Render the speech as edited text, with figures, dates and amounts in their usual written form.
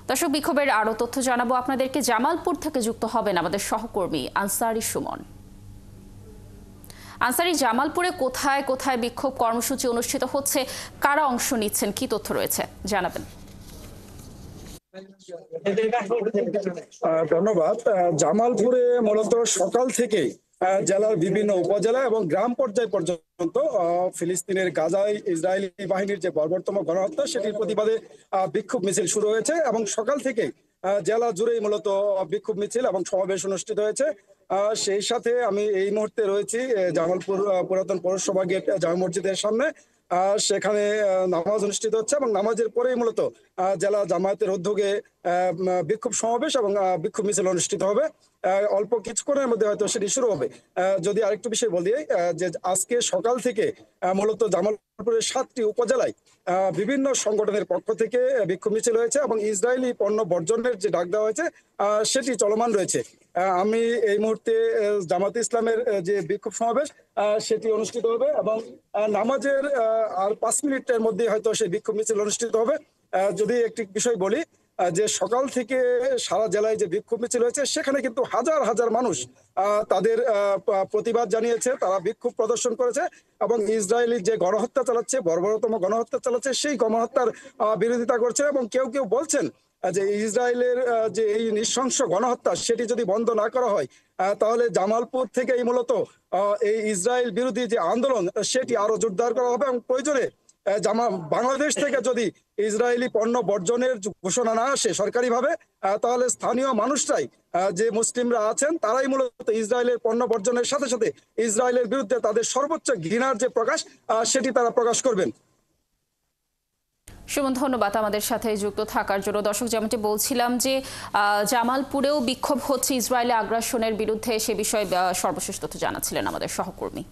দর্শক, বিক্ষোভের আরো তথ্য জানাবো আপনাদেরকে। জামালপুর থেকে যুক্ত হবেন আমাদের সহকর্মী আনসারি সুমন। আনসারি, জামালপুরে কোথায় কোথায় বিক্ষোভ কর্মসূচি অনুষ্ঠিত হচ্ছে, কারা অংশ নিচ্ছেন, কি তথ্য রয়েছে জানাবেন। ধন্যবাদ। জামালপুরে মূলত সকাল থেকে জেলার বিভিন্ন উপজেলা এবং গ্রাম পর্যায় পর্যন্ত ফিলিস্তিনের গাজায় ইসরায়েলি বাহিনীর যে বর্বরতম গণহত্যা সেটির প্রতিবাদে বিক্ষোভ মিছিল শুরু হয়েছে এবং সকাল থেকে জেলা জুড়েই মূলত বিক্ষোভ মিছিল এবং সমাবেশ অনুষ্ঠিত হয়েছে। সেই সাথে আমি এই মুহূর্তে রয়েছি জামালপুর পুরাতন পৌরসভা গেট জামে মসজিদের সামনে। সেখানে নামাজ অনুষ্ঠিত হচ্ছে এবং নামাজের পরেই মূলত জেলা জামায়াতের উদ্যোগে বিক্ষোভ সমাবেশ এবং বিক্ষোভ মিছিল অনুষ্ঠিত হবে। অল্প কিছুক্ষণের মধ্যে হয়তো সেটি শুরু হবে। যদি আরেকটু বিষয় বলি যে আজকে সকাল থেকে মূলত জামালপুরের 7টি উপজেলায় বিভিন্ন সংগঠনের পক্ষ থেকে বিক্ষোভ মিছিল হয়েছে এবং ইসরায়েলি পণ্য বর্জনের যে ডাক দেওয়া হয়েছে সেটি চলমান রয়েছে। আমি এই মুহূর্তে জামাতে ইসলামের যে বিক্ষোভ সমাবেশ সেটি অনুষ্ঠিত হবে এবং নামাজের আর 5 মিনিটের মধ্যে হয়তো সেই বিক্ষোভ মিছিল অনুষ্ঠিত হবে। যদি একটি বিষয় বলি যে সকাল থেকে সারা জেলায় যে বিক্ষোভ মিছিল হয়েছে সেখানে কিন্তু হাজার হাজার মানুষ তাদের প্রতিবাদ জানিয়েছে, তারা বিক্ষোভ প্রদর্শন করেছে এবং ইসরায়েলি যে গণহত্যা চালাচ্ছে, বর্বরতম গণহত্যা চালাচ্ছে সেই গণহত্যার বিরোধিতা করছে এবং কেউ কেউ বলছেন যে ইসরায়েলের যে এই নৃশংস গণহত্যা সেটি যদি বন্ধ না করা হয় তাহলে জামালপুর থেকে এই মূলত এই ইসরায়েল বিরোধী যে আন্দোলন সেটি আরো জোরদার করা হবে এবং প্রয়োজনে বাংলাদেশ থেকে যদি ইসরায়েলি পণ্য বর্জনের ঘোষণা না আসে সরকারিভাবে তাহলে স্থানীয় মানুষরাই যে মুসলিমরা আছেন তারাই মূলত ইসরায়েলের পণ্য বর্জনের সাথে সাথে ইসরায়েলের বিরুদ্ধে তাদের সর্বোচ্চ ঘৃণার যে প্রকাশ সেটি তারা প্রকাশ করবেন। সুমন, ধন্যবাদ আমাদের সাথে যুক্ত থাকার জন্য। দর্শক, যেমনটি বলছিলাম যে জামালপুরেও বিক্ষোভ হচ্ছে ইসরায়েলি আগ্রাসনের বিরুদ্ধে, সে বিষয়ে সর্বশেষ তথ্য জানাচ্ছিলেন আমাদের সহকর্মী।